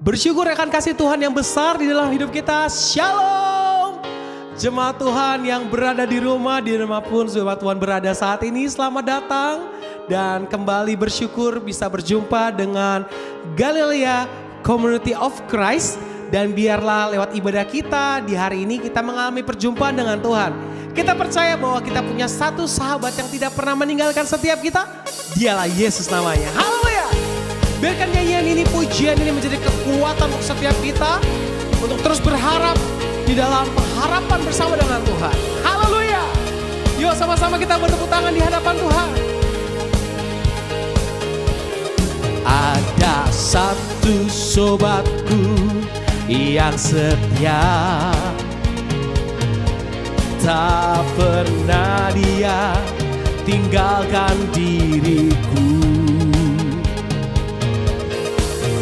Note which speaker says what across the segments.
Speaker 1: Bersyukur akan kasih Tuhan yang besar di dalam hidup kita. Shalom. Jemaat Tuhan yang berada di rumah pun jemaat Tuhan berada saat ini, selamat datang. Dan kembali bersyukur bisa berjumpa dengan Galilea Community of Christ. Dan biarlah lewat ibadah kita di hari ini kita mengalami perjumpaan dengan Tuhan. Kita percaya bahwa kita punya satu sahabat yang tidak pernah meninggalkan setiap kita. Dialah Yesus namanya. Haleluya. Biarkan nyanyian ini, pujian ini menjadi kekuatan untuk setiap kita. Untuk terus berharap di dalam pengharapan bersama dengan Tuhan. Haleluya. Yuk sama-sama kita bertepuk tangan di hadapan Tuhan. Ada satu sobatku yang setia, tak pernah dia tinggalkan diriku.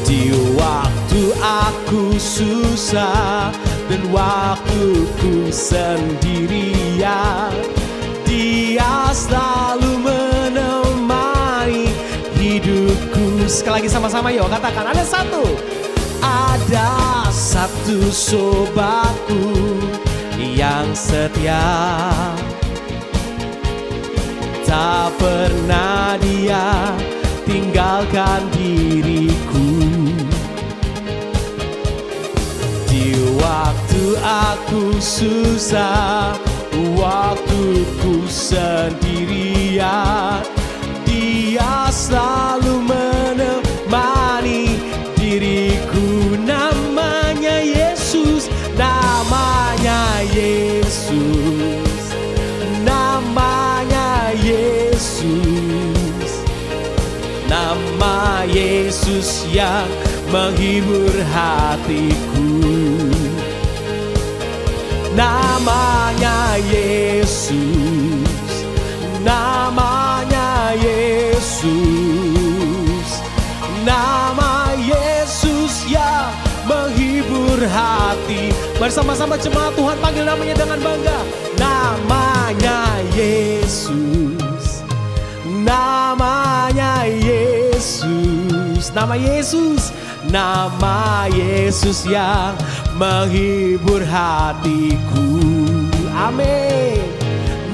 Speaker 1: Di waktu aku susah dan waktuku sendirian, dia selalu menemani hidupku. Sekali lagi sama-sama yuk katakan, ada satu sobatku yang setia, tak pernah dia tinggalkan diriku. Di waktu aku susah, waktuku sendirian, dia selalu menemani diriku. Namanya Yesus, namanya Yesus, namanya Yesus, nama Yesus yang menghibur hatiku. Namanya Yesus, namanya Yesus, nama Yesus yang menghibur hati. Bersama-sama jemaat Tuhan panggil namanya dengan bangga. Namanya Yesus, namanya Yesus, nama Yesus, nama Yesus yang menghibur hatiku. Amin.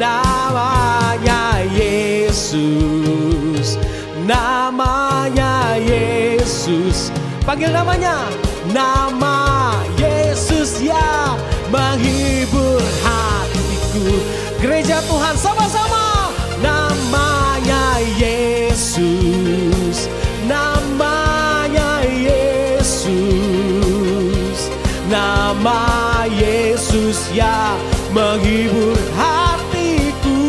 Speaker 1: Namanya Yesus, namanya Yesus. Panggil namanya. Nama Yesus yang menghibur hatiku. Gereja Tuhan sama-sama. Namanya Yesus, namanya Yesus, nama Yesus yang menghibur hatiku.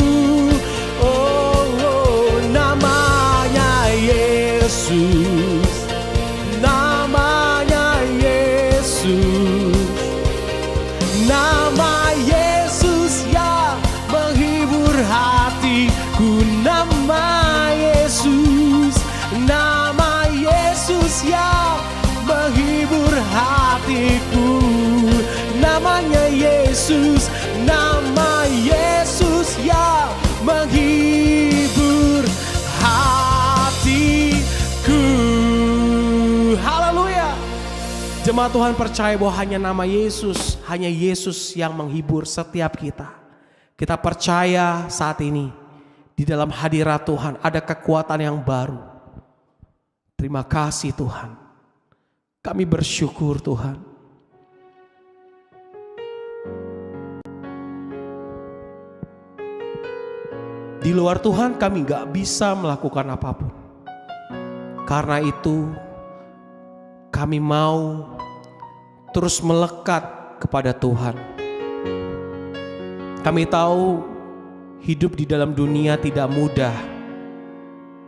Speaker 1: Oh, oh, namanya Yesus, namanya Yesus, nama Yesus yang menghibur hatiku. Nama Yesus, nama Yesus yang menghibur hatiku. Namanya Yesus, nama Yesus yang menghibur hatiku. Haleluya. Jemaat Tuhan percaya bahwa hanya nama Yesus, hanya Yesus yang menghibur setiap kita. Kita percaya saat ini di dalam hadirat Tuhan ada kekuatan yang baru. Terima kasih Tuhan. Kami bersyukur Tuhan. Di luar Tuhan kami gak bisa melakukan apapun. Karena itu kami mau terus melekat kepada Tuhan. Kami tahu hidup di dalam dunia tidak mudah.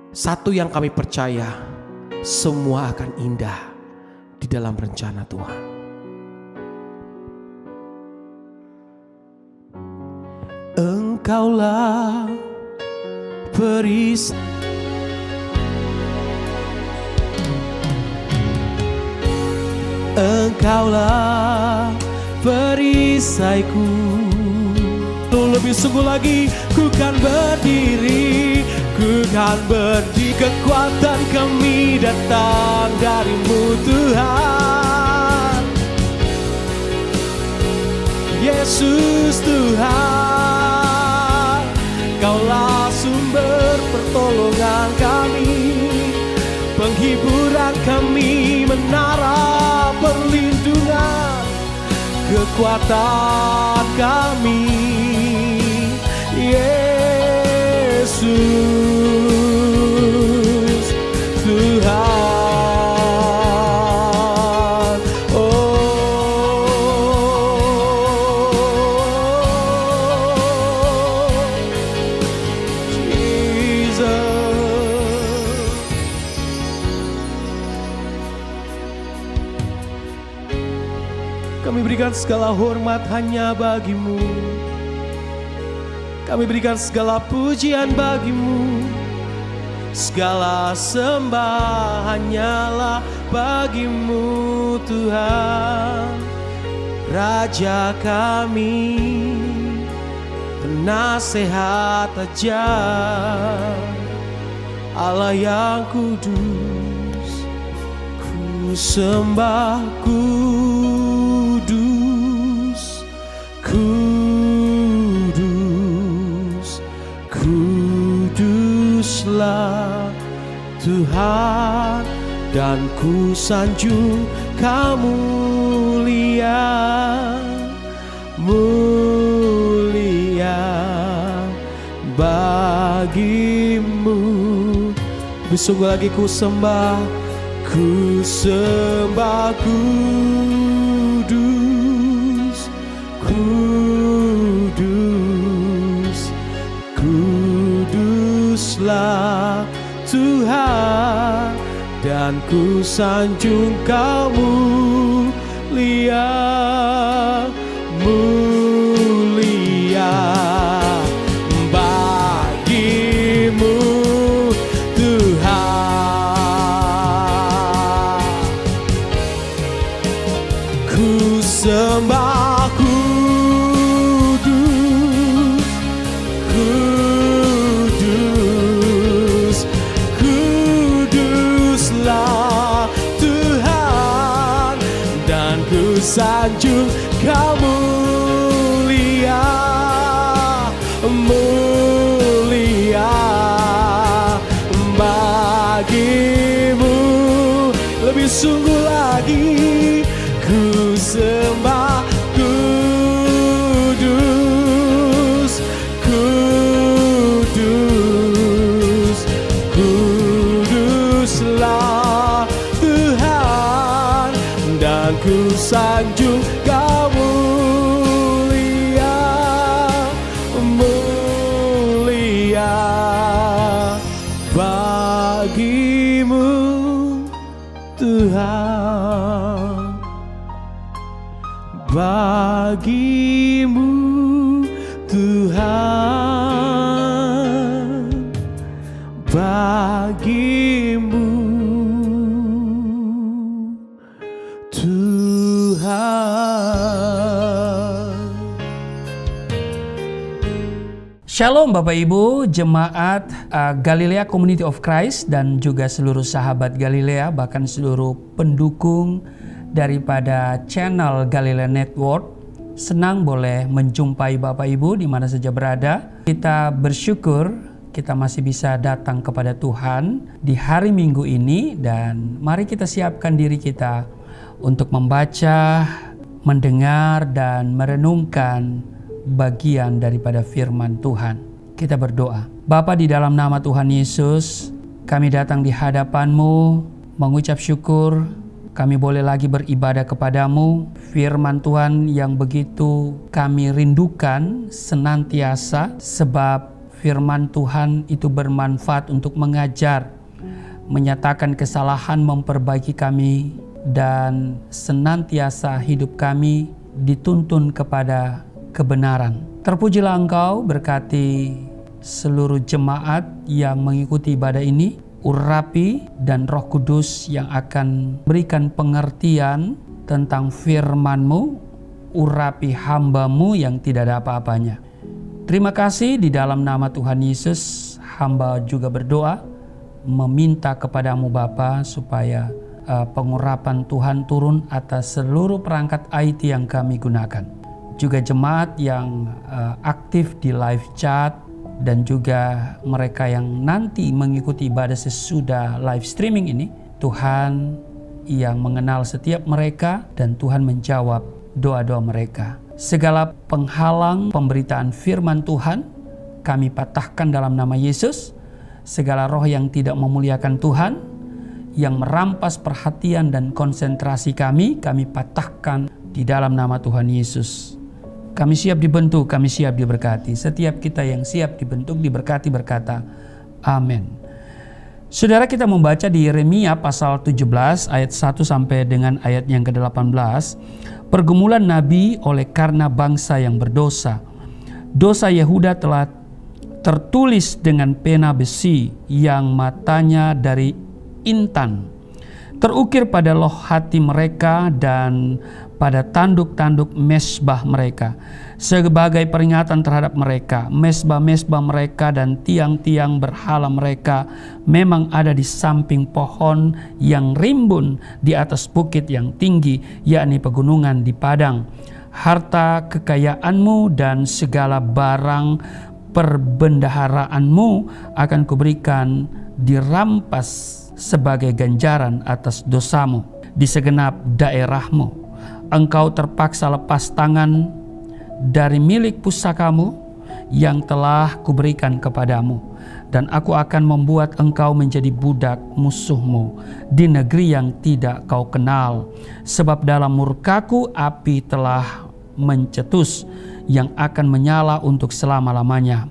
Speaker 1: Satu yang kami percaya, semua akan indah di dalam rencana Tuhan. Engkaulah perisai, Engkaulah perisaiku. Lebih sungguh lagi, ku kan berdiri, ku kan berdiri. Kekuatan kami datang darimu Tuhan. Yesus Tuhan, Kaulah sumber pertolongan kami, penghiburan kami, menara perlindungan, kekuatan kami, Yesus Tuhan. Kami berikan segala hormat hanya bagi-Mu. Kami berikan segala pujian bagi-Mu. Segala sembah hanyalah bagi-Mu Tuhan. Raja kami, penasehat ajar, Allah yang kudus, ku sembah kudus, kudus, kuduslah Tuhan, dan ku sanjung Kamu mulia, mulia bagi-Mu. Sungguh lagi ku sembah kudus, kudus, kuduslah Tuhan, dan ku sanjung Kamu mulia, mulia bagi-Mu Tuhan. Ku sembah kudus, kudus, kuduslah Tuhan, dan ku sanjung Kamu mulia, mulia bagi-Mu. Lebih sungguh lagi ku sembah kudus, kudus, kuduslah Tuhan, dan ku sanjung Kamu mulia, mulia bagi-Mu Tuhan, bagi-Mu Tuhan, bagi-Mu Tuhan.
Speaker 2: Shalom Bapak Ibu, jemaat Galilea Community of Christ dan juga seluruh sahabat Galilea, bahkan seluruh pendukung daripada channel Galilea Network. Senang boleh menjumpai Bapak Ibu di mana saja berada. Kita bersyukur kita masih bisa datang kepada Tuhan di hari Minggu ini, dan mari kita siapkan diri kita untuk membaca, mendengar, dan merenungkan bagian daripada firman Tuhan. Kita berdoa. Bapa, di dalam nama Tuhan Yesus, kami datang di hadapan-Mu mengucap syukur. Kami boleh lagi beribadah kepadamu. Firman Tuhan yang begitu kami rindukan senantiasa, sebab firman Tuhan itu bermanfaat untuk mengajar, menyatakan kesalahan, memperbaiki kami, dan senantiasa hidup kami dituntun kepada kebenaran. Terpujilah Engkau, berkati seluruh jemaat yang mengikuti ibadah ini. Urapi dan Roh Kudus yang akan berikan pengertian tentang firman-Mu. Urapi hamba-Mu yang tidak ada apa-apanya. Terima kasih, di dalam nama Tuhan Yesus hamba juga berdoa, meminta kepadamu Bapa supaya pengurapan Tuhan turun atas seluruh perangkat IT yang kami gunakan. juga jemaat yang aktif di live chat, dan juga mereka yang nanti mengikuti ibadah sesudah live streaming ini. Tuhan yang mengenal setiap mereka dan Tuhan menjawab doa-doa mereka. Segala penghalang pemberitaan firman Tuhan kami patahkan dalam nama Yesus. Segala roh yang tidak memuliakan Tuhan, yang merampas perhatian dan konsentrasi kami patahkan di dalam nama Tuhan Yesus. Kami siap dibentuk, kami siap diberkati. Setiap kita yang siap dibentuk, diberkati berkata, amin. Saudara, kita membaca di Yeremia pasal 17 ayat 1 sampai dengan ayat yang ke-18. Pergumulan Nabi oleh karena bangsa yang berdosa. Dosa Yehuda telah tertulis dengan pena besi yang matanya dari intan, terukir pada loh hati mereka dan pada tanduk-tanduk mesbah mereka, sebagai peringatan terhadap mereka. Mesbah-mesbah mereka dan tiang-tiang berhala mereka memang ada di samping pohon yang rimbun di atas bukit yang tinggi, yakni pegunungan di padang. Harta kekayaanmu dan segala barang perbendaharaanmu akan kuberikan dirampas sebagai ganjaran atas dosamu di segenap daerahmu. Engkau terpaksa lepas tangan dari milik pusakamu yang telah kuberikan kepadamu, dan aku akan membuat engkau menjadi budak musuhmu di negeri yang tidak kau kenal. Sebab dalam murkaku api telah mencetus yang akan menyala untuk selama-lamanya.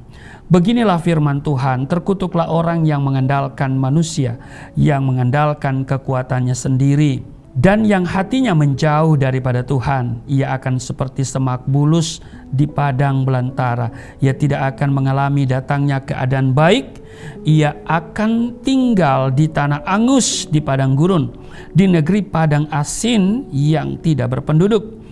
Speaker 2: Beginilah firman Tuhan, terkutuklah orang yang mengandalkan manusia, yang mengandalkan kekuatannya sendiri, dan yang hatinya menjauh daripada Tuhan. Ia akan seperti semak bulus di padang belantara. Ia tidak akan mengalami datangnya keadaan baik. Ia akan tinggal di tanah angus di padang gurun, di negeri padang asin yang tidak berpenduduk.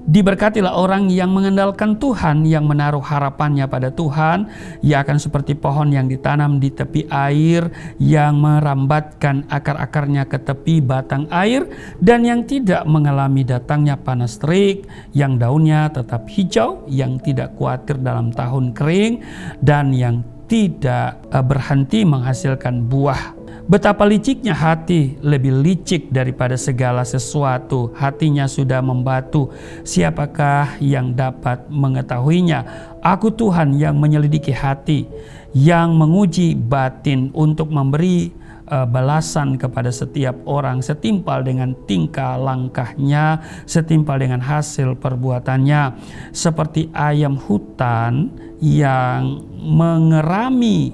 Speaker 2: Diberkatilah orang yang mengandalkan Tuhan, yang menaruh harapannya pada Tuhan. Ia akan seperti pohon yang ditanam di tepi air, yang merambatkan akar-akarnya ke tepi batang air, dan yang tidak mengalami datangnya panas terik, yang daunnya tetap hijau, yang tidak khawatir dalam tahun kering, dan yang tidak berhenti menghasilkan buah. Betapa liciknya hati, lebih licik daripada segala sesuatu. Hatinya sudah membatu, siapakah yang dapat mengetahuinya? Aku Tuhan yang menyelidiki hati, yang menguji batin untuk memberi balasan kepada setiap orang setimpal dengan tingkah langkahnya, setimpal dengan hasil perbuatannya. Seperti ayam hutan yang mengerami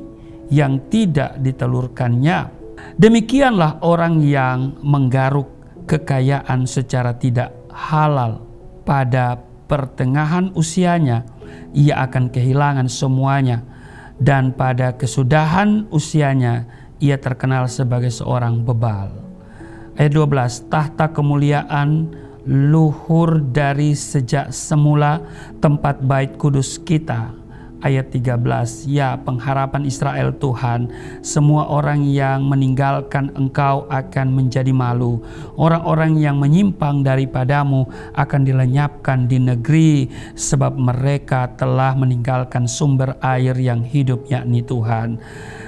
Speaker 2: yang tidak ditelurkannya, demikianlah orang yang menggaruk kekayaan secara tidak halal. Pada pertengahan usianya ia akan kehilangan semuanya, dan pada kesudahan usianya ia terkenal sebagai seorang bebal. Ayat 12, tahta kemuliaan luhur dari sejak semula, tempat bait kudus kita. Ayat 13, ya pengharapan Israel Tuhan, semua orang yang meninggalkan engkau akan menjadi malu. Orang-orang yang menyimpang daripadamu akan dilenyapkan di negeri, sebab mereka telah meninggalkan sumber air yang hidup, yakni Tuhan.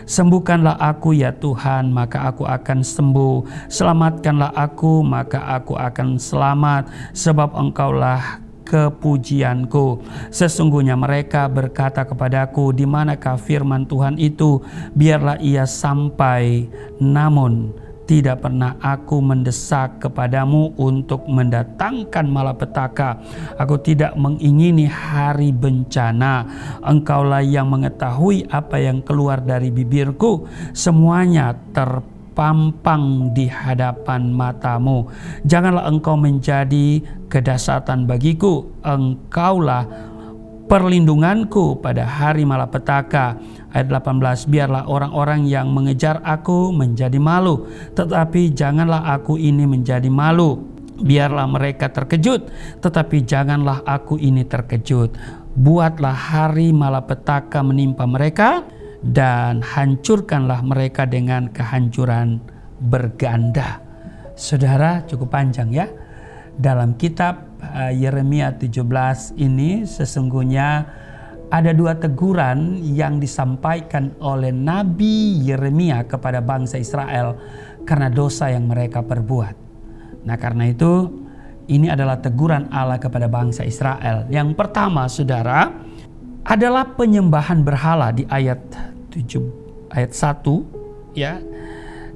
Speaker 2: Sembuhkanlah aku ya Tuhan, maka aku akan sembuh. Selamatkanlah aku, maka aku akan selamat, sebab engkaulah kepujianku. Sesungguhnya mereka berkata kepadaku, di manakah firman Tuhan itu? Biarlah ia sampai, namun tidak pernah aku mendesak kepadamu untuk mendatangkan malapetaka. Aku tidak mengingini hari bencana. Engkaulah yang mengetahui apa yang keluar dari bibirku. Semuanya terpampang di hadapan matamu. Janganlah engkau menjadi kedasatan bagiku. Engkaulah perlindunganku pada hari malapetaka. Ayat 18, biarlah orang-orang yang mengejar aku menjadi malu, tetapi janganlah aku ini menjadi malu. Biarlah mereka terkejut, tetapi janganlah aku ini terkejut. Buatlah hari malapetaka menimpa mereka, dan hancurkanlah mereka dengan kehancuran berganda. Saudara, cukup panjang ya. Dalam kitab Yeremia 17 ini sesungguhnya ada 2 teguran yang disampaikan oleh Nabi Yeremia kepada bangsa Israel karena dosa yang mereka perbuat. Nah, karena itu ini adalah teguran Allah kepada bangsa Israel. Yang pertama, saudara, adalah penyembahan berhala di ayat 1 ya.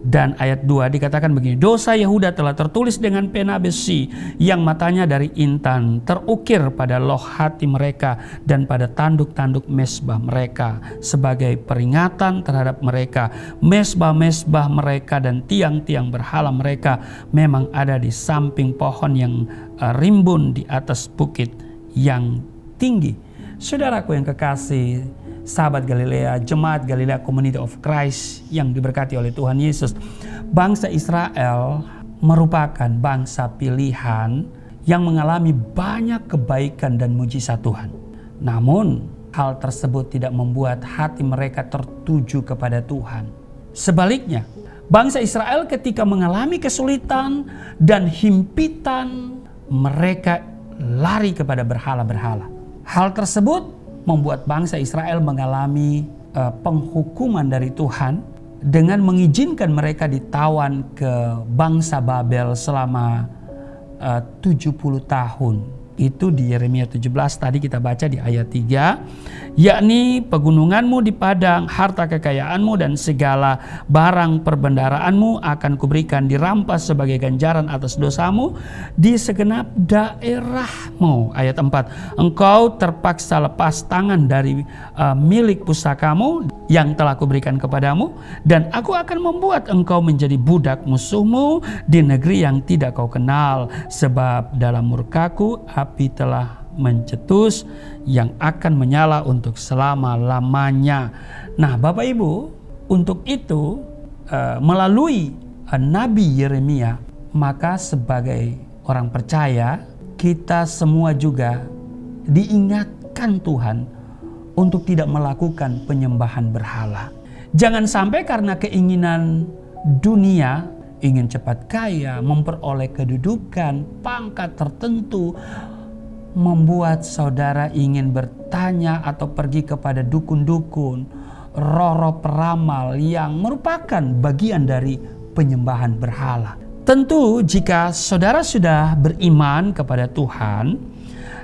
Speaker 2: Dan ayat 2 dikatakan begini, dosa Yehuda telah tertulis dengan pena besi yang matanya dari intan, terukir pada loh hati mereka dan pada tanduk-tanduk mesbah mereka sebagai peringatan terhadap mereka. Mesbah-mesbah mereka dan tiang-tiang berhala mereka memang ada di samping pohon yang rimbun di atas bukit yang tinggi. Saudaraku yang kekasih, sahabat Galilea, jemaat Galilea Community of Christ yang diberkati oleh Tuhan Yesus, bangsa Israel merupakan bangsa pilihan yang mengalami banyak kebaikan dan mujizat Tuhan. Namun, hal tersebut tidak membuat hati mereka tertuju kepada Tuhan. Sebaliknya, bangsa Israel ketika mengalami kesulitan dan himpitan, mereka lari kepada berhala-berhala. Hal tersebut membuat bangsa Israel mengalami penghukuman dari Tuhan dengan mengizinkan mereka ditawan ke bangsa Babel selama 70 tahun. Itu di Yeremia 17 tadi kita baca di ayat 3, yakni pegununganmu di padang, harta kekayaanmu dan segala barang perbendaraanmu akan kuberikan dirampas sebagai ganjaran atas dosamu di segenap daerahmu. Ayat 4, engkau terpaksa lepas tangan dari milik pusakamu yang telah kuberikan kepadamu, dan aku akan membuat engkau menjadi budak musuhmu di negeri yang tidak kau kenal, sebab dalam murkaku api telah mencetus yang akan menyala untuk selama-lamanya. Nah, Bapak Ibu, untuk itu melalui Nabi Yeremia, maka sebagai orang percaya kita semua juga diingatkan Tuhan untuk tidak melakukan penyembahan berhala. Jangan sampai karena keinginan dunia, ingin cepat kaya, memperoleh kedudukan, pangkat tertentu, membuat saudara ingin bertanya atau pergi kepada dukun-dukun, roh-roh peramal yang merupakan bagian dari penyembahan berhala. Tentu jika saudara sudah beriman kepada Tuhan,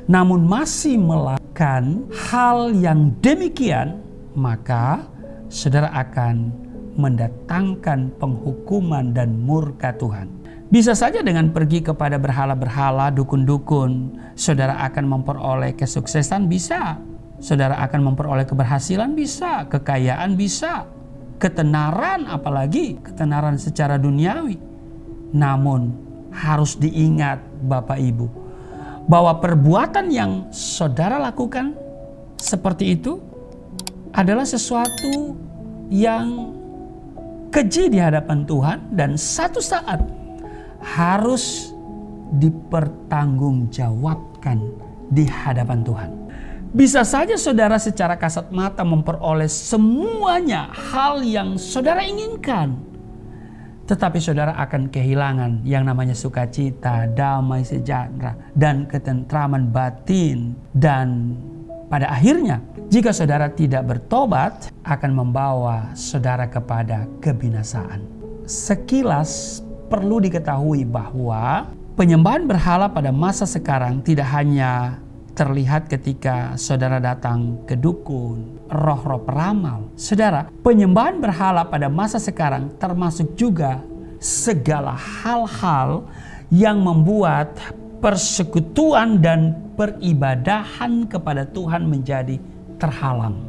Speaker 2: namun masih melakukan hal yang demikian, maka saudara akan mendatangkan penghukuman dan murka Tuhan. Bisa saja dengan pergi kepada berhala-berhala, dukun-dukun, saudara akan memperoleh kesuksesan, bisa. Saudara akan memperoleh keberhasilan, bisa. Kekayaan, bisa. Ketenaran, apalagi ketenaran secara duniawi. Namun harus diingat Bapak Ibu, bahwa perbuatan yang saudara lakukan seperti itu adalah sesuatu yang keji di hadapan Tuhan dan satu saat harus dipertanggungjawabkan di hadapan Tuhan. Bisa saja saudara secara kasat mata memperoleh semuanya hal yang saudara inginkan, tetapi saudara akan kehilangan yang namanya sukacita, damai sejahtera, dan ketentraman batin. Dan pada akhirnya, jika saudara tidak bertobat, akan membawa saudara kepada kebinasaan. Sekilas perlu diketahui bahwa penyembahan berhala pada masa sekarang tidak hanya terlihat ketika saudara datang ke dukun, roh-roh peramal. Saudara, penyembahan berhala pada masa sekarang termasuk juga segala hal-hal yang membuat persekutuan dan peribadahan kepada Tuhan menjadi terhalang.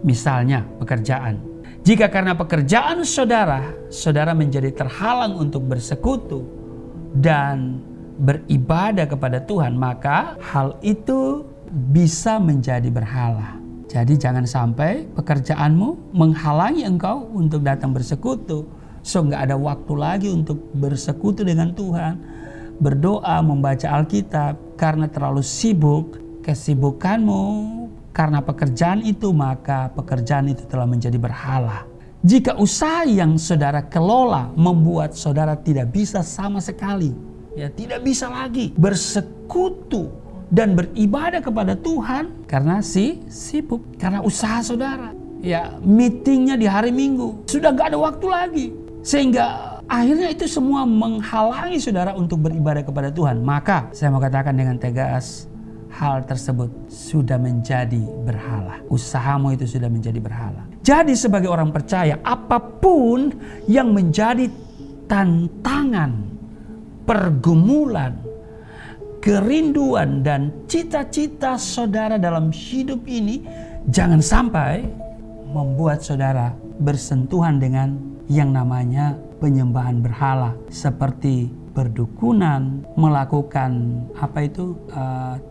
Speaker 2: Misalnya pekerjaan. Jika karena pekerjaan saudara menjadi terhalang untuk bersekutu dan beribadah kepada Tuhan, maka hal itu bisa menjadi berhala. Jadi jangan sampai pekerjaanmu menghalangi engkau untuk datang bersekutu. So nggak ada waktu lagi untuk bersekutu dengan Tuhan, berdoa, membaca Alkitab, karena terlalu sibuk. Kesibukanmu karena pekerjaan itu, maka pekerjaan itu telah menjadi berhala. Jika usaha yang saudara kelola membuat saudara tidak bisa sama sekali ya tidak bisa lagi bersekutu dan beribadah kepada Tuhan karena sibuk, karena usaha saudara. Ya, meetingnya di hari Minggu, sudah gak ada waktu lagi. Sehingga akhirnya itu semua menghalangi saudara untuk beribadah kepada Tuhan. Maka saya mau katakan dengan tegas, hal tersebut sudah menjadi berhala. Usahamu itu sudah menjadi berhala. Jadi sebagai orang percaya, apapun yang menjadi tantangan, pergumulan, kerinduan dan cita-cita saudara dalam hidup ini, jangan sampai membuat saudara bersentuhan dengan yang namanya penyembahan berhala, seperti berdukunan, melakukan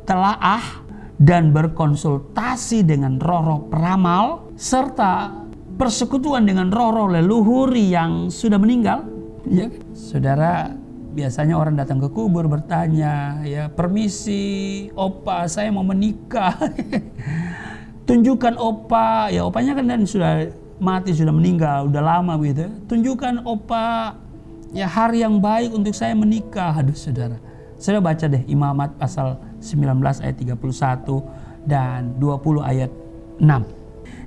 Speaker 2: telaah dan berkonsultasi dengan roh-roh peramal, serta persekutuan dengan roh-roh leluhur yang sudah meninggal. Ya, saudara, biasanya orang datang ke kubur bertanya, ya, permisi, opa, saya mau menikah. Tunjukkan opa, ya opanya kan dan sudah mati, sudah meninggal, udah lama gitu. Tunjukkan opa, ya, hari yang baik untuk saya menikah. Aduh saudara, saya baca deh Imamat pasal 19 ayat 31 dan 20 ayat 6.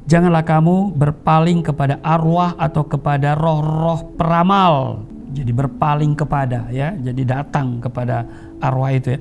Speaker 2: Janganlah kamu berpaling kepada arwah atau kepada roh-roh peramal. Jadi berpaling kepada, ya, jadi datang kepada arwah itu, ya.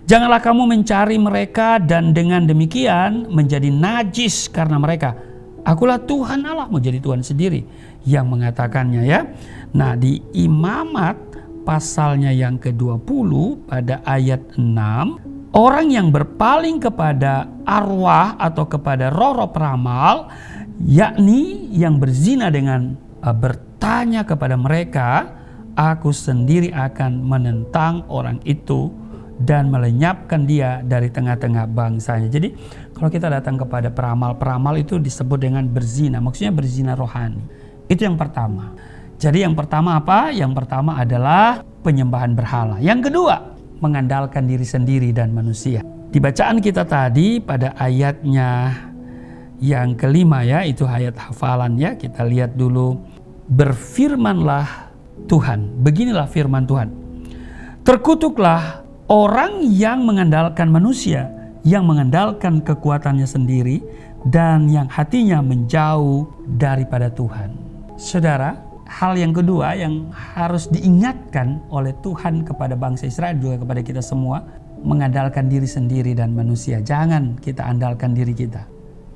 Speaker 2: Janganlah kamu mencari mereka dan dengan demikian menjadi najis karena mereka. Akulah Tuhan Allah, mau jadi Tuhan sendiri yang mengatakannya, ya. Nah, di Imamat pasalnya yang ke-20 pada ayat 6, orang yang berpaling kepada arwah atau kepada roh-roh peramal, yakni yang berzina dengan bertanya kepada mereka, aku sendiri akan menentang orang itu dan melenyapkan dia dari tengah-tengah bangsanya. Jadi kalau kita datang kepada peramal itu disebut dengan berzina, maksudnya berzina rohani. Itu yang pertama. Jadi yang pertama apa? Yang pertama adalah penyembahan berhala. Yang kedua, mengandalkan diri sendiri dan manusia. Di bacaan kita tadi pada ayatnya yang kelima, ya, itu ayat hafalan, ya. Kita lihat dulu. Berfirmanlah Tuhan, beginilah firman Tuhan. Terkutuklah orang yang mengandalkan manusia, yang mengandalkan kekuatannya sendiri, dan yang hatinya menjauh daripada Tuhan. Saudara, hal yang kedua yang harus diingatkan oleh Tuhan kepada bangsa Israel, juga kepada kita semua, mengandalkan diri sendiri dan manusia. Jangan kita andalkan diri kita.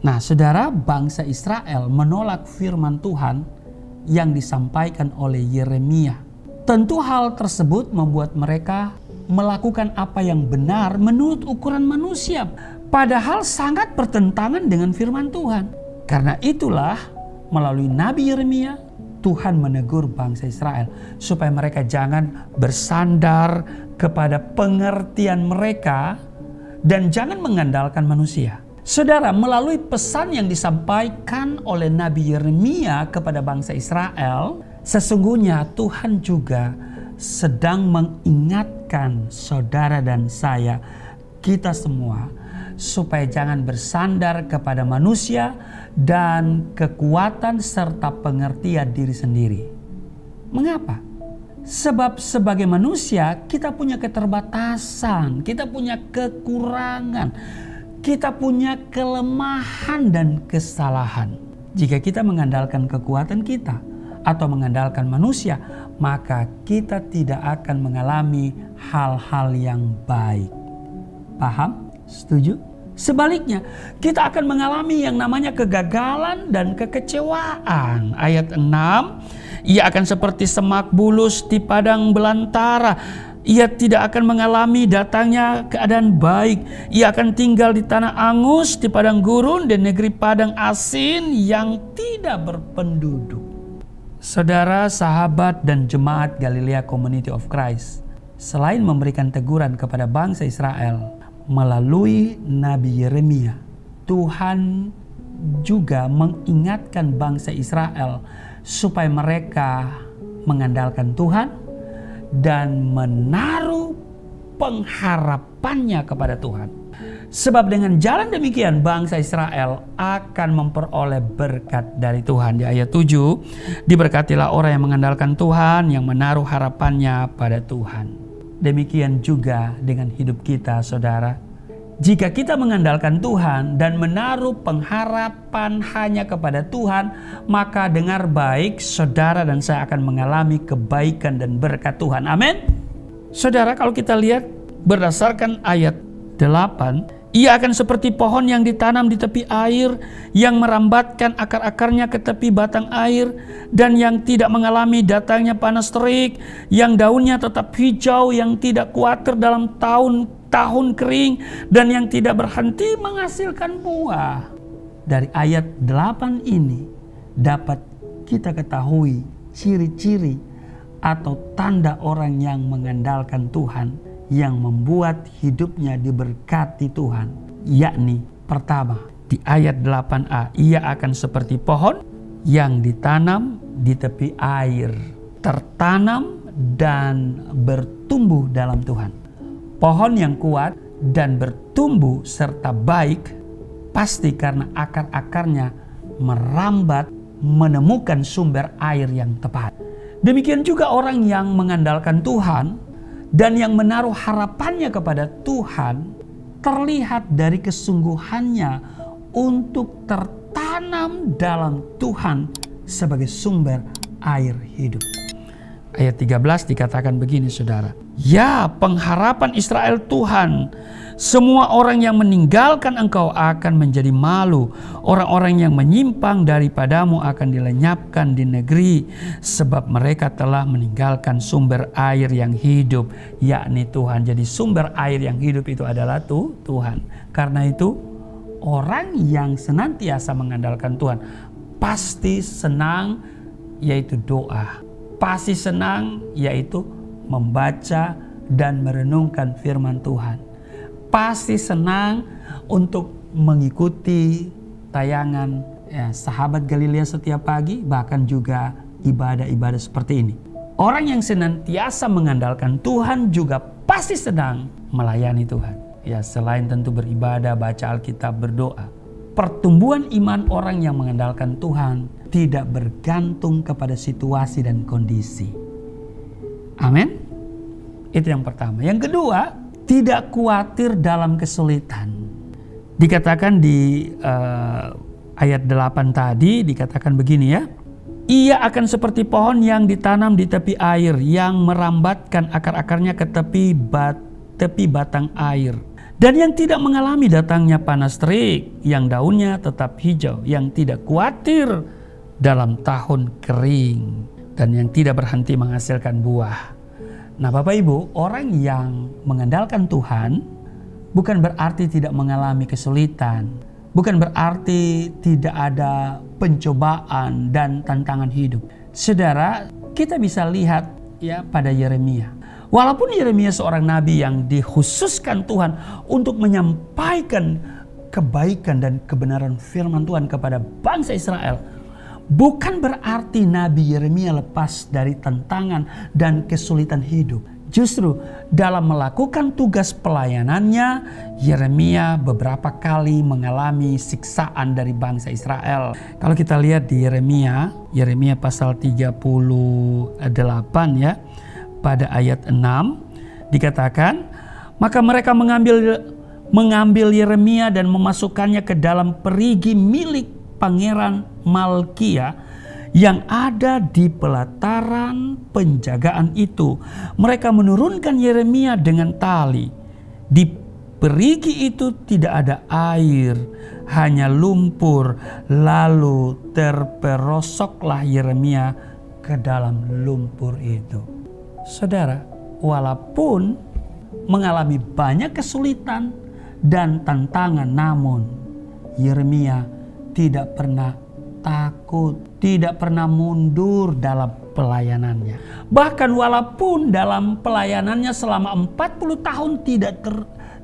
Speaker 2: Nah, saudara, bangsa Israel menolak firman Tuhan yang disampaikan oleh Yeremia. Tentu hal tersebut membuat mereka melakukan apa yang benar menurut ukuran manusia, padahal sangat bertentangan dengan firman Tuhan. Karena itulah melalui Nabi Yeremia, Tuhan menegur bangsa Israel supaya mereka jangan bersandar kepada pengertian mereka dan jangan mengandalkan manusia. Saudara, melalui pesan yang disampaikan oleh Nabi Yeremia kepada bangsa Israel, sesungguhnya Tuhan juga sedang mengingatkan saudara dan saya, kita semua, supaya jangan bersandar kepada manusia dan kekuatan serta pengertian diri sendiri. Mengapa? Sebab sebagai manusia kita punya keterbatasan, kita punya kekurangan, kita punya kelemahan dan kesalahan. Jika kita mengandalkan kekuatan kita atau mengandalkan manusia, maka kita tidak akan mengalami hal-hal yang baik. Paham? Setuju? Sebaliknya, kita akan mengalami yang namanya kegagalan dan kekecewaan. Ayat 6, ia akan seperti semak bulus di padang belantara. Ia tidak akan mengalami datangnya keadaan baik. Ia akan tinggal di tanah angus, di padang gurun, dan negeri padang asin yang tidak berpenduduk. Saudara, sahabat, dan jemaat Galilea Community of Christ, selain memberikan teguran kepada bangsa Israel melalui Nabi Yeremia, Tuhan juga mengingatkan bangsa Israel supaya mereka mengandalkan Tuhan dan menaruh pengharapannya kepada Tuhan. Sebab dengan jalan demikian bangsa Israel akan memperoleh berkat dari Tuhan. Di ayat 7, diberkatilah orang yang mengandalkan Tuhan, yang menaruh harapannya pada Tuhan. Demikian juga dengan hidup kita, saudara. Jika kita mengandalkan Tuhan dan menaruh pengharapan hanya kepada Tuhan, maka dengar baik, saudara dan saya akan mengalami kebaikan dan berkat Tuhan. Amin. Saudara, kalau kita lihat berdasarkan ayat 8, ia akan seperti pohon yang ditanam di tepi air, yang merambatkan akar-akarnya ke tepi batang air, dan yang tidak mengalami datangnya panas terik, yang daunnya tetap hijau, yang tidak khawatir dalam tahun kering, dan yang tidak berhenti menghasilkan buah. Dari ayat 8 ini dapat kita ketahui ciri-ciri atau tanda orang yang mengandalkan Tuhan, yang membuat hidupnya diberkati Tuhan. Yakni pertama, di ayat 8a, ia akan seperti pohon yang ditanam di tepi air, tertanam dan bertumbuh dalam Tuhan. Pohon yang kuat dan bertumbuh serta baik pasti karena akar-akarnya merambat menemukan sumber air yang tepat. Demikian juga orang yang mengandalkan Tuhan dan yang menaruh harapannya kepada Tuhan, terlihat dari kesungguhannya untuk tertanam dalam Tuhan sebagai sumber air hidup. Ayat 13 dikatakan begini, saudara. Ya, pengharapan Israel Tuhan, semua orang yang meninggalkan engkau akan menjadi malu. Orang-orang yang menyimpang daripadamu akan dilenyapkan di negeri, sebab mereka telah meninggalkan sumber air yang hidup, yakni Tuhan. Jadi sumber air yang hidup itu adalah Tuhan. Karena itu orang yang senantiasa mengandalkan Tuhan pasti senang, yaitu doa. Pasti senang, yaitu membaca dan merenungkan firman Tuhan. Pasti senang untuk mengikuti tayangan Sahabat Galilea setiap pagi, bahkan juga ibadah-ibadah seperti ini. Orang yang senantiasa mengandalkan Tuhan juga pasti sedang melayani Tuhan. Ya, selain tentu beribadah, baca Alkitab, berdoa. Pertumbuhan iman orang yang mengandalkan Tuhan tidak bergantung kepada situasi dan kondisi. Amin. Itu yang pertama. Yang kedua, tidak khawatir dalam kesulitan. Dikatakan di ayat 8 tadi, dikatakan begini ya. Ia akan seperti pohon yang ditanam di tepi air, yang merambatkan akar-akarnya ke tepi batang air. Dan yang tidak mengalami datangnya panas terik, yang daunnya tetap hijau, yang tidak khawatir dalam tahun kering, dan yang tidak berhenti menghasilkan buah. Nah, Bapak Ibu, orang yang mengandalkan Tuhan bukan berarti tidak mengalami kesulitan, bukan berarti tidak ada pencobaan dan tantangan hidup. Saudara, kita bisa lihat ya pada Yeremia. Walaupun Yeremia seorang nabi yang dikhususkan Tuhan untuk menyampaikan kebaikan dan kebenaran firman Tuhan kepada bangsa Israel, bukan berarti Nabi Yeremia lepas dari tantangan dan kesulitan hidup. Justru dalam melakukan tugas pelayanannya, Yeremia beberapa kali mengalami siksaan dari bangsa Israel. Kalau kita lihat di Yeremia pasal 38 ya, pada ayat 6 dikatakan, maka mereka mengambil Yeremia dan memasukkannya ke dalam perigi milik Pangeran Malkia yang ada di pelataran penjagaan itu. Mereka menurunkan Yeremia dengan tali. Di perigi itu tidak ada air, hanya lumpur. Lalu terperosoklah Yeremia ke dalam lumpur itu. Saudara, walaupun mengalami banyak kesulitan dan tantangan, namun Yeremia tidak pernah takut, tidak pernah mundur dalam pelayanannya. Bahkan walaupun dalam pelayanannya selama 40 tahun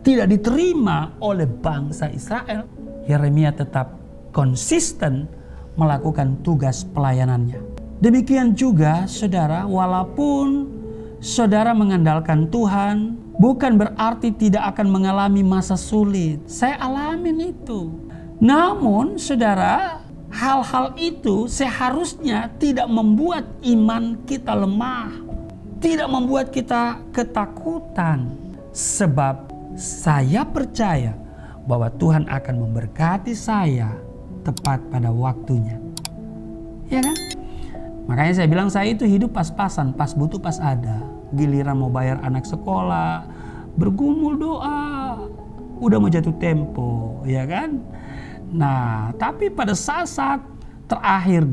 Speaker 2: tidak diterima oleh bangsa Israel, Yeremia tetap konsisten melakukan tugas pelayanannya. Demikian juga saudara, walaupun saudara mengandalkan Tuhan, bukan berarti tidak akan mengalami masa sulit. Saya alamin itu. Namun saudara, hal-hal itu seharusnya tidak membuat iman kita lemah. tidak membuat kita ketakutan. Sebab saya percaya bahwa Tuhan akan memberkati saya tepat pada waktunya. Ya kan? Makanya saya bilang saya itu hidup pas-pasan, pas butuh pas ada. Giliran mau bayar anak sekolah, bergumul doa, udah mau jatuh tempo, ya kan? Nah, tapi pada saat-saat terakhir,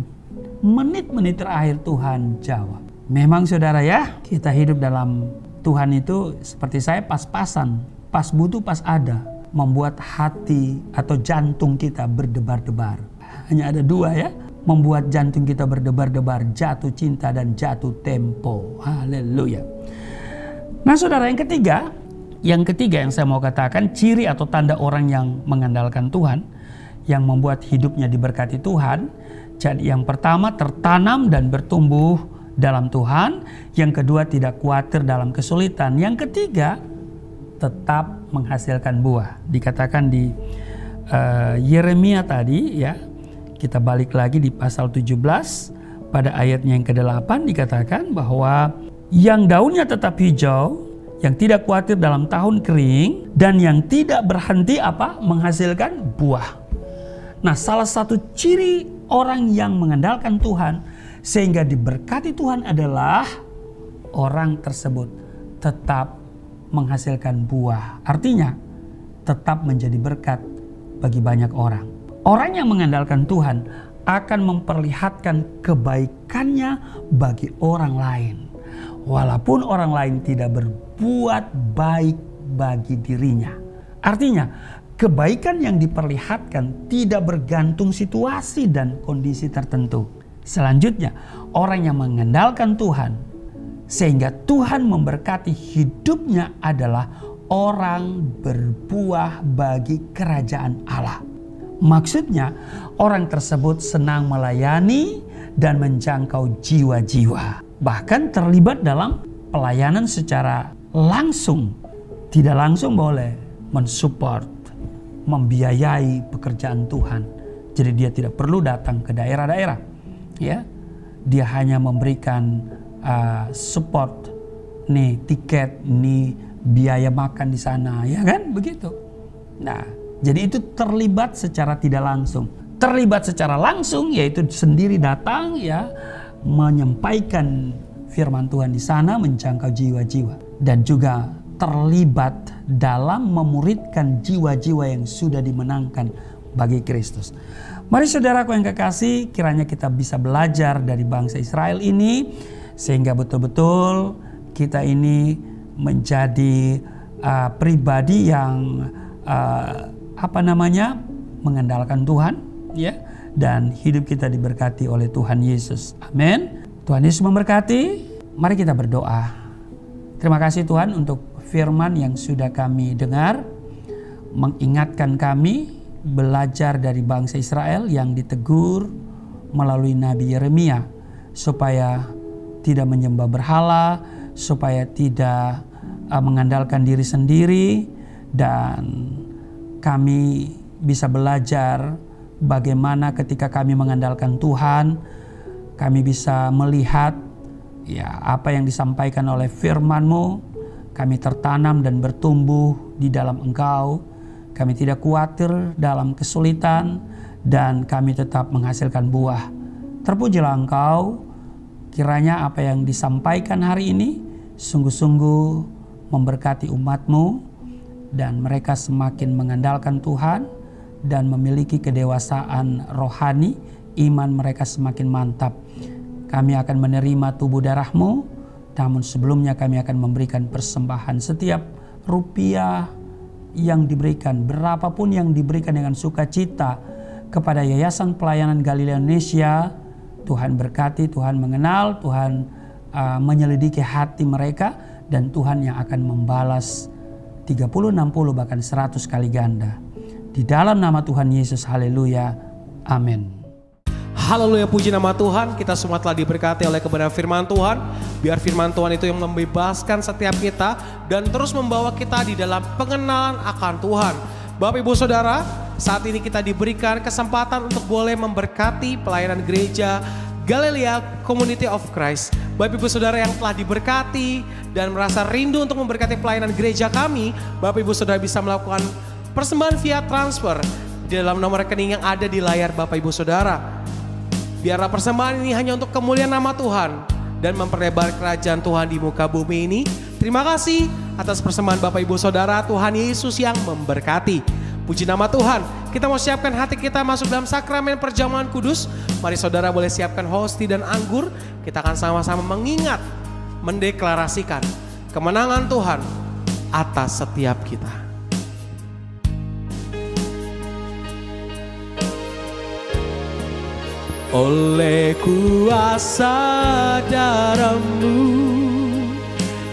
Speaker 2: menit-menit terakhir Tuhan jawab. Memang saudara ya, kita hidup dalam Tuhan itu seperti saya pas-pasan, pas butuh pas ada, membuat hati atau jantung kita berdebar-debar. Hanya ada dua ya, membuat jantung kita berdebar-debar, jatuh cinta dan jatuh tempo. Haleluya. Nah saudara, yang ketiga yang saya mau katakan, ciri atau tanda orang yang mengandalkan Tuhan, yang membuat hidupnya diberkati Tuhan. Jadi yang pertama, tertanam dan bertumbuh dalam Tuhan. Yang kedua, tidak khawatir dalam kesulitan. Yang ketiga, tetap menghasilkan buah. Dikatakan di Yeremia tadi ya, kita balik lagi di pasal 17 pada ayatnya yang ke-8 dikatakan bahwa yang daunnya tetap hijau, yang tidak khawatir dalam tahun kering, dan yang tidak berhenti menghasilkan buah. Nah, salah satu ciri orang yang mengandalkan Tuhan sehingga diberkati Tuhan adalah orang tersebut tetap menghasilkan buah. Artinya tetap menjadi berkat bagi banyak orang. Orang yang mengandalkan Tuhan akan memperlihatkan kebaikannya bagi orang lain. Walaupun orang lain tidak berbuat baik bagi dirinya. Artinya, kebaikan yang diperlihatkan tidak bergantung situasi dan kondisi tertentu. Selanjutnya, orang yang mengandalkan Tuhan sehingga Tuhan memberkati hidupnya adalah orang berbuah bagi kerajaan Allah. Maksudnya, orang tersebut senang melayani dan menjangkau jiwa-jiwa. Bahkan terlibat dalam pelayanan secara langsung. Tidak langsung boleh mensupport, membiayai pekerjaan Tuhan. Jadi dia tidak perlu datang ke daerah-daerah. Ya, dia hanya memberikan support, nih tiket, nih biaya makan di sana, ya kan? Begitu. Nah, jadi itu terlibat secara tidak langsung. Terlibat secara langsung yaitu sendiri datang ya, menyampaikan firman Tuhan di sana, menjangkau jiwa-jiwa, dan juga terlibat dalam memuridkan jiwa-jiwa yang sudah dimenangkan bagi Kristus. Mari saudaraku yang kekasih, kiranya kita bisa belajar dari bangsa Israel ini sehingga betul-betul kita ini menjadi pribadi yang mengandalkan Tuhan ya, dan hidup kita diberkati oleh Tuhan Yesus. Amin. Tuhan Yesus memberkati. Mari kita berdoa. Terima kasih Tuhan untuk firman yang sudah kami dengar, mengingatkan kami belajar dari bangsa Israel yang ditegur melalui Nabi Yeremia supaya tidak menyembah berhala, supaya tidak mengandalkan diri sendiri, dan kami bisa belajar bagaimana ketika kami mengandalkan Tuhan, kami bisa melihat ya apa yang disampaikan oleh firman-Mu. Kami tertanam dan bertumbuh di dalam Engkau. Kami tidak khawatir dalam kesulitan dan kami tetap menghasilkan buah. Terpujilah Engkau. Kiranya apa yang disampaikan hari ini sungguh-sungguh memberkati umat-Mu dan mereka semakin mengandalkan Tuhan dan memiliki kedewasaan rohani, iman mereka semakin mantap. Kami akan menerima tubuh darah-Mu, namun sebelumnya kami akan memberikan persembahan. Setiap rupiah yang diberikan, berapapun yang diberikan dengan sukacita kepada Yayasan Pelayanan Galilea Indonesia, Tuhan berkati, Tuhan mengenal, Tuhan menyelidiki hati mereka, dan Tuhan yang akan membalas 30, 60, bahkan 100 kali ganda. Di dalam nama Tuhan Yesus, haleluya, amin.
Speaker 1: Haleluya, puji nama Tuhan. Kita semua telah diberkati oleh kebenaran firman Tuhan. Biar firman Tuhan itu yang membebaskan setiap kita dan terus membawa kita di dalam pengenalan akan Tuhan. Bapak Ibu Saudara, saat ini kita diberikan kesempatan untuk boleh memberkati pelayanan gereja Galilea Community of Christ Bapak Ibu Saudara yang telah diberkati dan merasa rindu untuk memberkati pelayanan gereja kami, Bapak Ibu Saudara bisa melakukan persembahan via transfer di dalam nomor rekening yang ada di layar Bapak Ibu Saudara. Biarlah persembahan ini hanya untuk kemuliaan nama Tuhan dan memperlebar kerajaan Tuhan di muka bumi ini. Terima kasih atas persembahan Bapak Ibu Saudara. Tuhan Yesus yang memberkati. Puji nama Tuhan. Kita mau siapkan hati kita masuk dalam sakramen perjamuan kudus. Mari saudara boleh siapkan hosti dan anggur. Kita akan sama-sama mengingat, mendeklarasikan kemenangan Tuhan atas setiap kita. Oleh kuasa darah-Mu,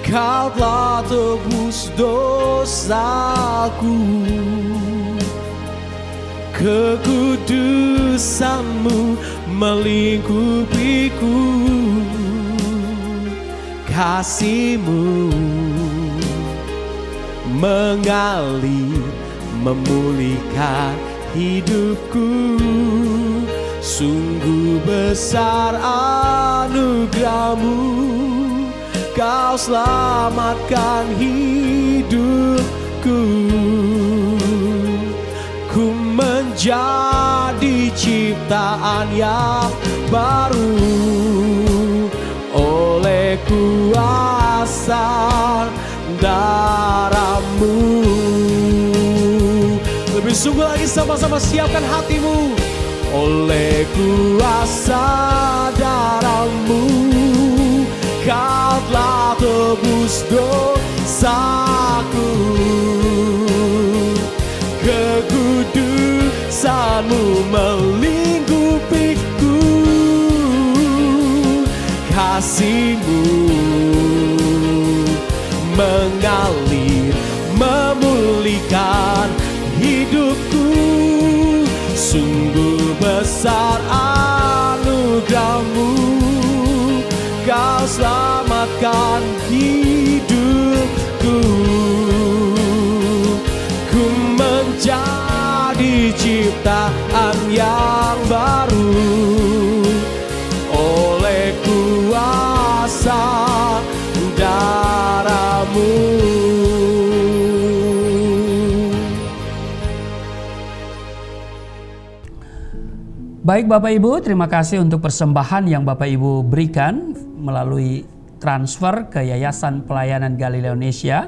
Speaker 1: Kau telah tebus dosaku. Kekudusan-Mu melingkupiku. Kasih-Mu mengalir memulihkan hidupku. Sungguh besar anugerah-Mu, Kau selamatkan hidupku. Ku menjadi ciptaan yang baru oleh kuasa darah-Mu. Lebih sungguh lagi, sama-sama siapkan hatimu. Oleh kuasa darah-Mu, Kau telah tebus dosaku. Kekudusan-Mu melingkupiku. Kasih-Mu mengalir memulihkan hidupku. Sungguh besar anugerah-Mu, Kau selamatkan hidupku. Ku menjadi ciptaan yang baru oleh kuasa darah-Mu.
Speaker 2: Baik Bapak Ibu, terima kasih untuk persembahan yang Bapak Ibu berikan melalui transfer ke Yayasan Pelayanan Galilea Indonesia.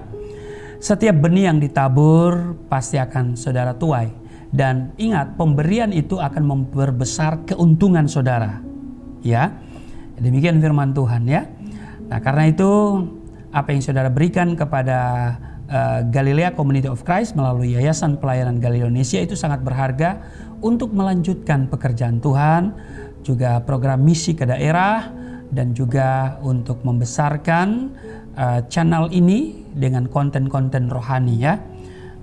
Speaker 2: Setiap benih yang ditabur pasti akan saudara tuai. Dan ingat, pemberian itu akan memperbesar keuntungan saudara. Ya, demikian firman Tuhan ya. Nah, karena itu apa yang saudara berikan kepada Galilea Community of Christ melalui Yayasan Pelayanan Galilea Indonesia itu sangat berharga untuk melanjutkan pekerjaan Tuhan, juga program misi ke daerah, dan juga untuk membesarkan channel ini dengan konten-konten rohani ya.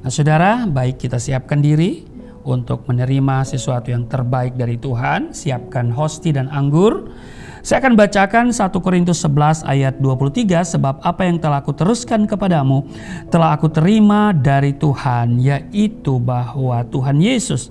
Speaker 2: Nah saudara, baik kita siapkan diri untuk menerima sesuatu yang terbaik dari Tuhan. Siapkan hosti dan anggur. Saya akan bacakan 1 Korintus 11 ayat 23. Sebab apa yang telah aku teruskan kepadamu telah aku terima dari Tuhan, yaitu bahwa Tuhan Yesus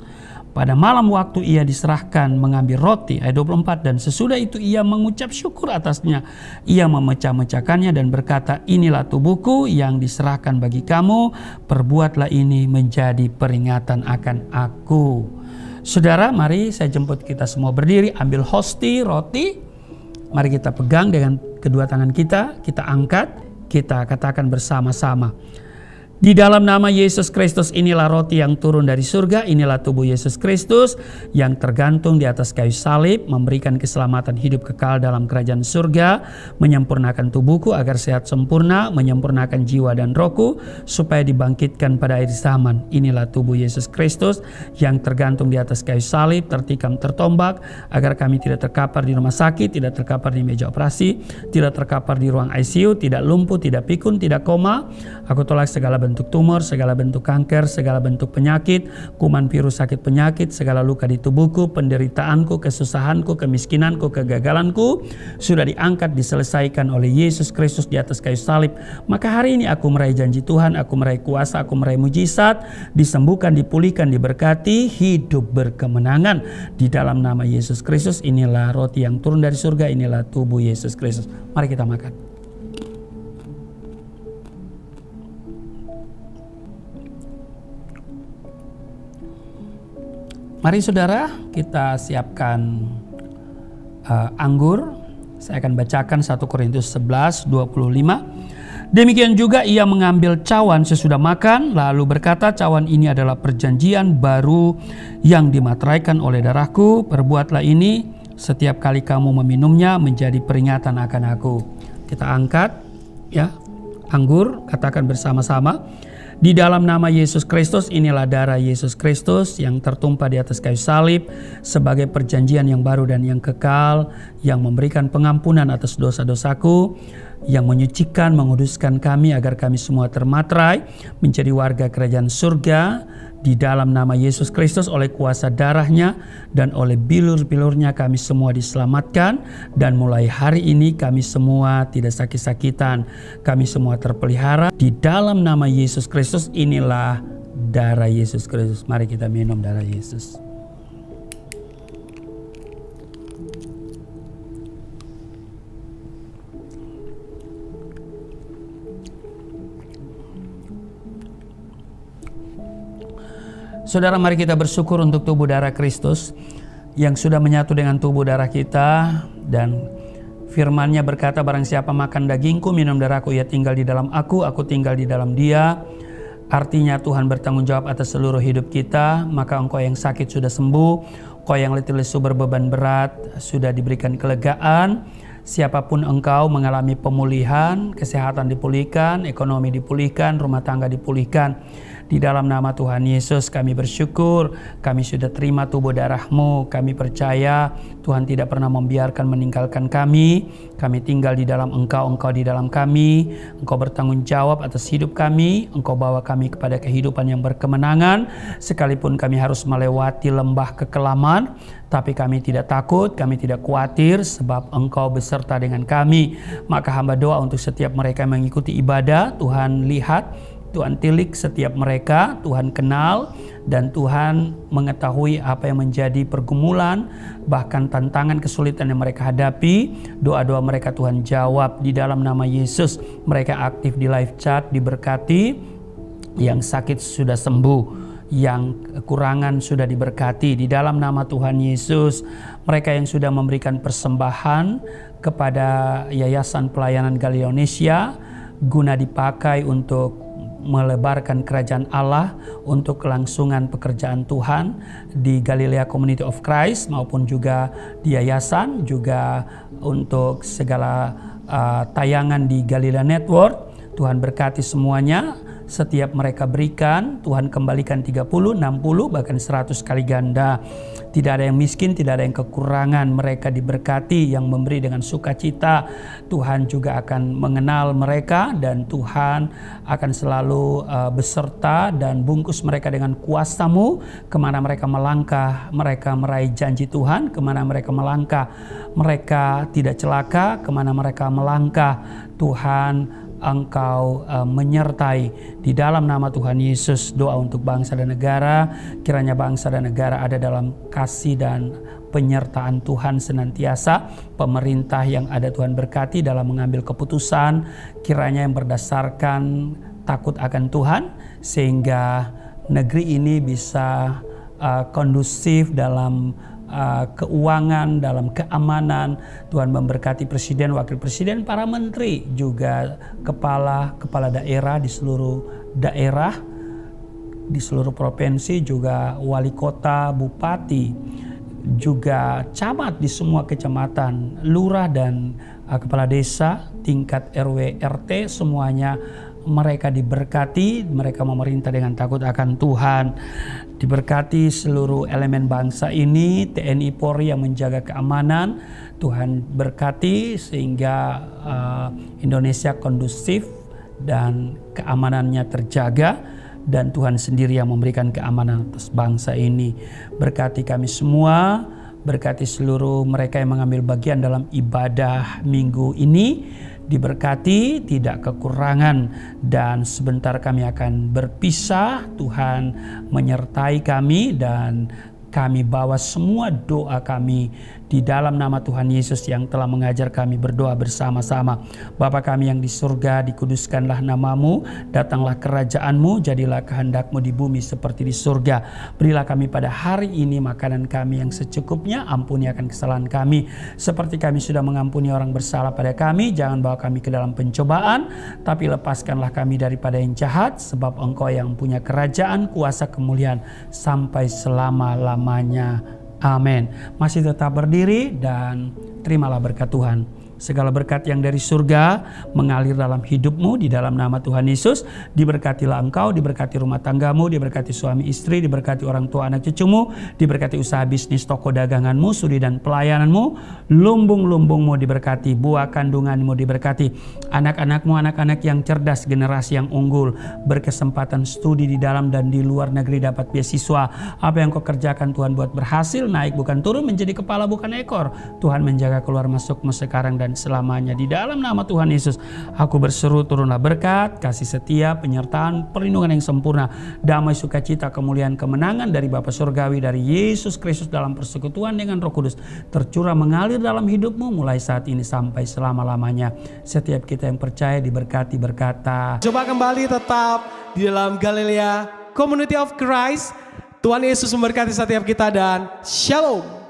Speaker 2: pada malam waktu ia diserahkan mengambil roti, ayat 24, dan sesudah itu ia mengucap syukur atasnya. Ia memecah-mecahkannya dan berkata, inilah tubuhku yang diserahkan bagi kamu, perbuatlah ini menjadi peringatan akan aku. Saudara, mari saya jemput kita semua berdiri, ambil hosti, roti. Mari kita pegang dengan kedua tangan kita angkat, kita katakan bersama-sama. Di dalam nama Yesus Kristus, inilah roti yang turun dari surga, inilah tubuh Yesus Kristus yang tergantung di atas kayu salib, memberikan keselamatan hidup kekal dalam kerajaan surga, menyempurnakan tubuhku agar sehat sempurna, menyempurnakan jiwa dan rohku, supaya dibangkitkan pada akhir zaman. Inilah tubuh Yesus Kristus yang tergantung di atas kayu salib, tertikam, tertombak, agar kami tidak terkapar di rumah sakit, tidak terkapar di meja operasi, tidak terkapar di ruang ICU, tidak lumpuh, tidak pikun, tidak koma. Aku tolak segala bentuk bentuk tumor, segala bentuk kanker, segala bentuk penyakit, kuman virus sakit penyakit, segala luka di tubuhku, penderitaanku, kesusahanku, kemiskinanku, kegagalanku sudah diangkat, diselesaikan oleh Yesus Kristus di atas kayu salib. Maka hari ini aku meraih janji Tuhan, aku meraih kuasa, aku meraih mujizat, disembuhkan, dipulihkan, diberkati, hidup berkemenangan di dalam nama Yesus Kristus. Inilah roti yang turun dari surga, inilah tubuh Yesus Kristus. Mari kita makan. Mari saudara, kita siapkan anggur. Saya akan bacakan 1 Korintus 11:25. Demikian juga ia mengambil cawan sesudah makan, lalu berkata, cawan ini adalah perjanjian baru yang dimateraikan oleh darahku. Perbuatlah ini setiap kali kamu meminumnya menjadi peringatan akan aku. Kita angkat ya anggur, katakan bersama-sama. Di dalam nama Yesus Kristus, inilah darah Yesus Kristus yang tertumpah di atas kayu salib sebagai perjanjian yang baru dan yang kekal, yang memberikan pengampunan atas dosa-dosaku, yang menyucikan, menguduskan kami agar kami semua termaterai menjadi warga kerajaan surga. Di dalam nama Yesus Kristus, oleh kuasa darahnya dan oleh bilur-bilurnya kami semua diselamatkan. Dan mulai hari ini kami semua tidak sakit-sakitan. Kami semua terpelihara. Di dalam nama Yesus Kristus, inilah darah Yesus Kristus. Mari kita minum darah Yesus. Saudara, mari kita bersyukur untuk tubuh darah Kristus yang sudah menyatu dengan tubuh darah kita. Dan firman-Nya berkata, barang siapa makan dagingku, minum darahku, ia tinggal di dalam aku tinggal di dalam dia. Artinya Tuhan bertanggung jawab atas seluruh hidup kita. Maka engkau yang sakit sudah sembuh, engkau yang letih lesu berbeban berat sudah diberikan kelegaan. Siapapun engkau mengalami pemulihan, kesehatan dipulihkan, ekonomi dipulihkan, rumah tangga dipulihkan. Di dalam nama Tuhan Yesus kami bersyukur, kami sudah terima tubuh darah-Mu. Kami percaya Tuhan tidak pernah membiarkan meninggalkan kami. Kami tinggal di dalam Engkau, Engkau di dalam kami. Engkau bertanggung jawab atas hidup kami. Engkau bawa kami kepada kehidupan yang berkemenangan. Sekalipun kami harus melewati lembah kekelaman, tapi kami tidak takut, kami tidak khawatir sebab Engkau beserta dengan kami. Maka hamba doa untuk setiap mereka yang mengikuti ibadah, Tuhan lihat, Tuhan tilik setiap mereka, Tuhan kenal, dan Tuhan mengetahui apa yang menjadi pergumulan, bahkan tantangan kesulitan yang mereka hadapi. Doa-doa mereka Tuhan jawab di dalam nama Yesus. Mereka aktif di live chat, diberkati, yang sakit sudah sembuh, yang kekurangan sudah diberkati di dalam nama Tuhan Yesus. Mereka yang sudah memberikan persembahan kepada Yayasan Pelayanan Galilea Indonesia guna dipakai untuk melebarkan kerajaan Allah, untuk kelangsungan pekerjaan Tuhan di Galilea Community of Christ maupun juga di yayasan, juga untuk segala tayangan di Galilea Network. Tuhan berkati semuanya. Setiap mereka berikan, Tuhan kembalikan 30, 60, bahkan 100 kali ganda. Tidak ada yang miskin, tidak ada yang kekurangan. Mereka diberkati, yang memberi dengan sukacita. Tuhan juga akan mengenal mereka, dan Tuhan akan selalu beserta dan bungkus mereka dengan kuasa-Mu. Kemana mereka melangkah, mereka meraih janji Tuhan. Kemana mereka melangkah, mereka tidak celaka. Kemana mereka melangkah, Tuhan Engkau menyertai. Di dalam nama Tuhan Yesus, doa untuk bangsa dan negara. Kiranya bangsa dan negara ada dalam kasih dan penyertaan Tuhan senantiasa. Pemerintah yang ada Tuhan berkati dalam mengambil keputusan, kiranya yang berdasarkan takut akan Tuhan, sehingga negeri ini bisa kondusif dalam keuangan, dalam keamanan. Tuhan memberkati presiden, wakil presiden, para menteri, juga kepala daerah di seluruh daerah, di seluruh provinsi, juga wali kota, bupati, juga camat di semua kecamatan, lurah dan kepala desa, tingkat RW, RT, semuanya mereka diberkati, mereka memerintah dengan takut akan Tuhan. Diberkati seluruh elemen bangsa ini, TNI Polri yang menjaga keamanan. Tuhan berkati sehingga Indonesia kondusif dan keamanannya terjaga, dan Tuhan sendiri yang memberikan keamanan atas bangsa ini. Berkati kami semua, berkati seluruh mereka yang mengambil bagian dalam ibadah minggu ini, diberkati, tidak kekurangan, dan sebentar kami akan berpisah. Tuhan menyertai kami dan kami bawa semua doa kami di dalam nama Tuhan Yesus yang telah mengajar kami berdoa bersama-sama. Bapa kami yang di surga, dikuduskanlah namamu, datanglah kerajaanmu, jadilah kehendakmu di bumi seperti di surga. Berilah kami pada hari ini makanan kami yang secukupnya, ampuni akan kesalahan kami seperti kami sudah mengampuni orang bersalah pada kami. Jangan bawa kami ke dalam pencobaan, tapi lepaskanlah kami daripada yang jahat, sebab Engkau yang punya kerajaan, kuasa, kemuliaan sampai selama-lamanya. Amin. Masih tetap berdiri dan terimalah berkat Tuhan. Segala berkat yang dari surga mengalir dalam hidupmu di dalam nama Tuhan Yesus. Diberkatilah engkau, diberkati rumah tanggamu, diberkati suami istri, diberkati orang tua anak cucumu, diberkati usaha bisnis toko daganganmu, studi dan pelayananmu, lumbung-lumbungmu diberkati, buah kandunganmu diberkati, anak-anakmu anak-anak yang cerdas, generasi yang unggul, berkesempatan studi di dalam dan di luar negeri, dapat beasiswa. Apa yang kau kerjakan Tuhan buat berhasil, naik bukan turun, menjadi kepala bukan ekor. Tuhan menjaga keluar masukmu sekarang dan selamanya. Di dalam nama Tuhan Yesus, aku berseru turunlah berkat, kasih setia, penyertaan, perlindungan yang sempurna, damai, sukacita, kemuliaan, kemenangan dari Bapa Surgawi, dari Yesus Kristus dalam persekutuan dengan Roh Kudus, tercurah mengalir dalam hidupmu mulai saat ini sampai selama-lamanya. Setiap kita yang percaya diberkati berkata,
Speaker 1: Coba kembali tetap di dalam Galilea Community of Christ. Tuhan Yesus memberkati setiap kita dan Shalom.